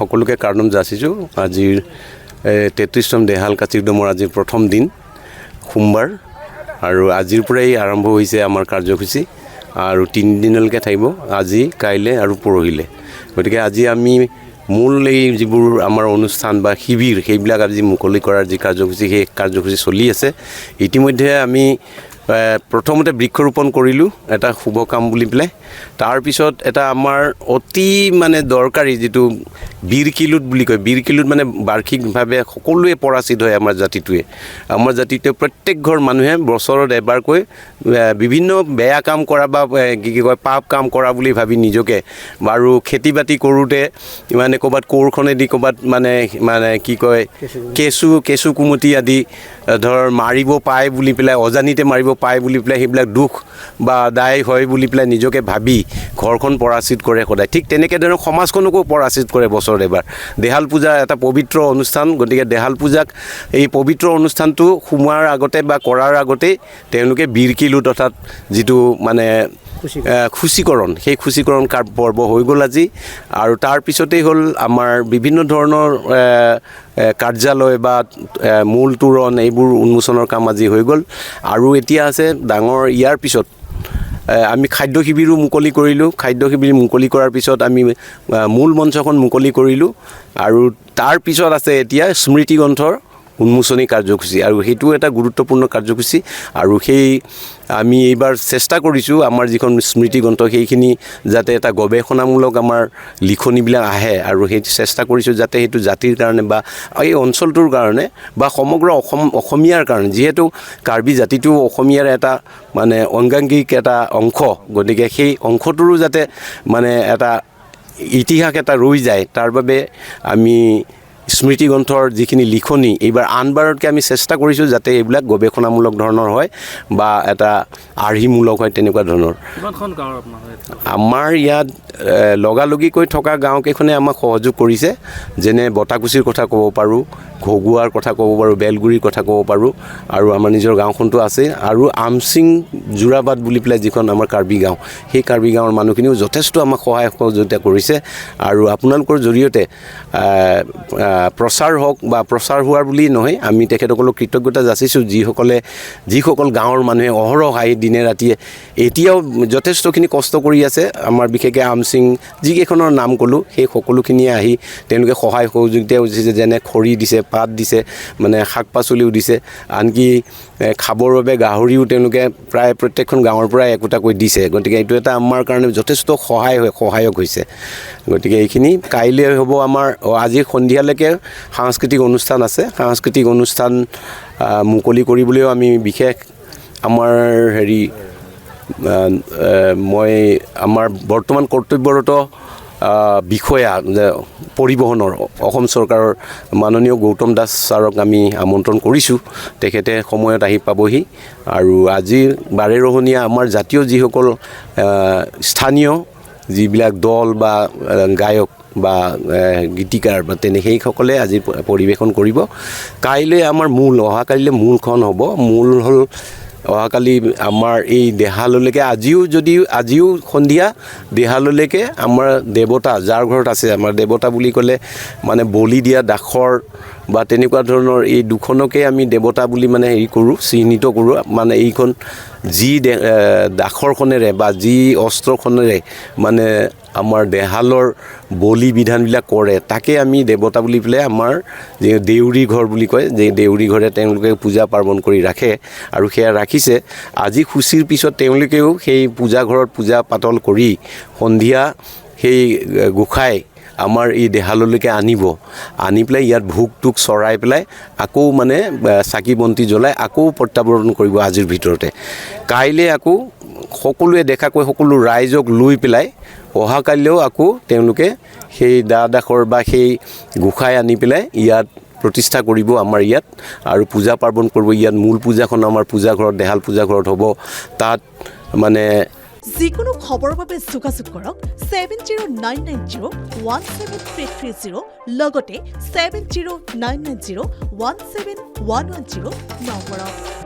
সকলোকে কাৰ্ডম যাচিছোঁ আজিৰ 33তম দেহাল কাচিকদমৰ আজিৰ প্ৰথম দিন সোমবাৰ আৰু আজিৰ পৰাই আৰম্ভ হৈছে আমাৰ কাৰ্যসূচী আৰু 3 দিনলৈকে থাকিব আজি কাইলৈ আৰু পৰহিলে গতিকে আজি আমি মূল এই যিবোৰ আমাৰ অনুষ্ঠান বা শিবিৰ সেইবিলাক আজি মুকলি কৰাৰ যি কাৰ্যসূচী সেই কাৰ্যসূচী চলি আছে ইতিমধ্যে আমি প্ৰথমতে বৃক্ষৰোপণ কৰিলোঁ এটা শুভ কাম বুলি পেলাই তাৰপিছত এটা আমাৰ অতি মানে দৰকাৰী যিটো বীৰকিলুট বুলি কয় বীৰকিলুট মানে বাৰ্ষিকভাৱে সকলোৱে পৰাচিত হয় আমাৰ জাতিটোৱে প্ৰত্যেক ঘৰ মানুহে বছৰত এবাৰকৈ বিভিন্ন বেয়া কাম কৰা বা কি কয় পাপ কাম কৰা বুলি ভাবি নিজকে আৰু খেতি বাতি কৰোঁতে মানে ক'ৰবাত কোৰখনেদি ক'ৰবাত মানে কি কয় কেঁচু কুমতি আদি ধৰ মাৰিব পায় বুলি পেলাই অজানিতে মাৰিব পায় বুলি পেলাই সেইবিলাক দুখ বা দায় হয় বুলি পেলাই নিজকে ভাবি ঘৰখন পৰাচিত কৰে সদায় ঠিক তেনেকৈ ধৰণৰ সমাজখনকো পৰাচিত কৰে বছৰত এবাৰ দেহাল পূজা এটা পবিত্ৰ অনুষ্ঠান গতিকে দেহাল পূজাক এই পবিত্ৰ অনুষ্ঠানটো সোমোৱাৰ আগতে বা কৰাৰ আগতেই তেওঁলোকে বীৰকিলুট অৰ্থাৎ যিটো মানে খুচীকৰণ সেই খুচীকৰণ পৰ্ব হৈ গ'ল আজি আৰু তাৰপিছতেই হ'ল আমাৰ বিভিন্ন ধৰণৰ কাৰ্যালয় বা মূল তোৰণ এইবোৰ উন্মোচনৰ কাম আজি হৈ গ'ল আৰু এতিয়া আছে ডাঙৰ ইয়াৰ পিছত আমি খাদ্য শিবিৰো মুকলি কৰিলোঁ খাদ্য শিবিৰ মুকলি কৰাৰ পিছত আমি মূল মঞ্চখন মুকলি কৰিলোঁ আৰু তাৰ পিছত আছে এতিয়া স্মৃতি গ্ৰন্থৰ উন্মোচনী কাৰ্যসূচী আৰু সেইটো এটা গুৰুত্বপূৰ্ণ কাৰ্যসূচী আৰু সেই আমি এইবাৰ চেষ্টা কৰিছোঁ আমাৰ যিখন স্মৃতি গ্ৰন্থ সেইখিনি যাতে এটা গৱেষণামূলক আমাৰ লিখনিবিলাক আহে আৰু সেই চেষ্টা কৰিছোঁ যাতে সেইটো জাতিৰ কাৰণে বা এই অঞ্চলটোৰ কাৰণে বা সমগ্ৰ অসমীয়াৰ কাৰণে যিহেতু কাৰ্বি জাতিটো অসমীয়াৰ এটা মানে অংগাংগিক এটা অংশ গতিকে সেই অংশটোৰো যাতে মানে এটা ইতিহাস এটা ৰৈ যায় তাৰ বাবে আমি স্মৃতি গ্ৰন্থৰ যিখিনি লিখনি এইবাৰ আনবাৰতকৈ আমি চেষ্টা কৰিছোঁ যাতে এইবিলাক গৱেষণামূলক ধৰণৰ হয় বা এটা আৰ্হিমূলক হয় তেনেকুৱা ধৰণৰ আমাৰ ইয়াত লগালগিকৈ থকা গাঁওকেইখনে আমাক সহযোগ কৰিছে যেনে বটাকুচিৰ কথা ক'ব পাৰোঁ ঘগুৱাৰ কথা ক'ব পাৰোঁ বেলগুৰিৰ কথা ক'ব পাৰোঁ আৰু আমাৰ নিজৰ গাঁওখনটো আছে আৰু আমচিং যোৰাবাদ বুলি পেলাই যিখন আমাৰ কাৰ্বি গাঁও সেই কাৰ্বি গাঁৱৰ মানুহখিনিও যথেষ্ট আমাক সহায় সহযোগিতা কৰিছে আৰু আপোনালোকৰ জৰিয়তে প্ৰচাৰ হওক বা প্ৰচাৰ হোৱাৰ বুলি নহয় আমি তেখেতসকলক কৃতজ্ঞতা যাচিছোঁ যিসকল গাঁৱৰ মানুহে অহৰহ আহি দিনে ৰাতিয়ে এতিয়াও যথেষ্টখিনি কষ্ট কৰি আছে আমাৰ বিশেষকৈ আমচিং যিকেইখনৰ নাম ক'লোঁ সেই সকলোখিনিয়ে আহি তেওঁলোকে সহায় সহযোগিতা দিছে যেনে খৰি দিছে পাত দিছে মানে শাক পাচলিও দিছে আনকি খাবৰ বাবে গাহৰিও তেওঁলোকে প্ৰায় প্ৰত্যেকখন গাঁৱৰ পৰাই একোটাকৈ দিছে গতিকে এইটো এটা আমাৰ কাৰণে যথেষ্ট সহায়ক হৈছে গতিকে এইখিনি কাইলৈ হ'ব আমাৰ আজি সন্ধিয়ালৈকে সাংস্কৃতিক অনুষ্ঠান আছে সাংস্কৃতিক অনুষ্ঠান মুকলি কৰিবলৈও আমি বিশেষ আমাৰ মই আমাৰ বৰ্তমান কৰ্তব্যৰত বিষয়া পৰিবহণৰ অসম চৰকাৰৰ মাননীয় গৌতম দাস ছাৰক আমি আমন্ত্ৰণ কৰিছোঁ তেখেতে সময়ত আহি পাবহি আৰু আজি বাৰেৰহণীয়া আমাৰ জাতীয় যিসকল স্থানীয় যিবিলাক দল বা গায়ক বা গীতিকাৰ বা সেইসকলে আজি পৰিৱেশন কৰিব কাইলৈ আমাৰ অহাকালিলৈ মূলখন হ'ব মূল হ'ল অহাকালি আমাৰ এই দেহাললৈকে আজিও সন্ধিয়া দেহাললৈকে আমাৰ দেৱতা যাৰ ঘৰত আছে আমাৰ দেৱতা বুলি ক'লে মানে বলি দিয়া দাসৰ বা তেনেকুৱা ধৰণৰ এই দুখনকে আমি দেৱতা বুলি মানে চিহ্নিত কৰোঁ মানে এইখন যি দাসৰখনেৰে বা যি অস্ত্ৰখনেৰে মানে আমাৰ দেহালৰ বলি বিধানবিলাক কৰে তাকে আমি দেৱতা বুলি পেলাই আমাৰ যে দেউৰী ঘৰ বুলি কয় যে দেউৰী ঘৰে তেওঁলোকে পূজা পাৰ্বণ কৰি ৰাখে আৰু সেয়া ৰাখিছে আজি সূচীৰ পিছত তেওঁলোকেও সেই পূজা ঘৰত পূজা পাতল কৰি সন্ধিয়া সেই গোসাঁই আমাৰ এই দেহাললৈকে আনি পেলাই ইয়াত ভোগ টোক চৰাই পেলাই আকৌ মানে চাকি বন্তি জ্বলাই আকৌ প্ৰত্যাৱৰ্তন কৰিব আজিৰ ভিতৰতে কাইলৈ আকৌ সকলোৱে দেখাকৈ সকলো ৰাইজক লৈ পেলাই অহাকালিলৈও আকৌ তেওঁলোকে সেই দাসৰ বা সেই গোসাঁই আনি পেলাই ইয়াত প্ৰতিষ্ঠা কৰিব আমাৰ ইয়াত আৰু পূজা পাৰ্বণ কৰিব ইয়াত মূল পূজাখন আমাৰ পূজাঘৰত দেহাল পূজাঘৰত হ'ব তাত মানে যিকোনো খবৰৰ বাবে যোগাযোগ কৰক 7099017330 লগতে 7099017110 নম্বৰত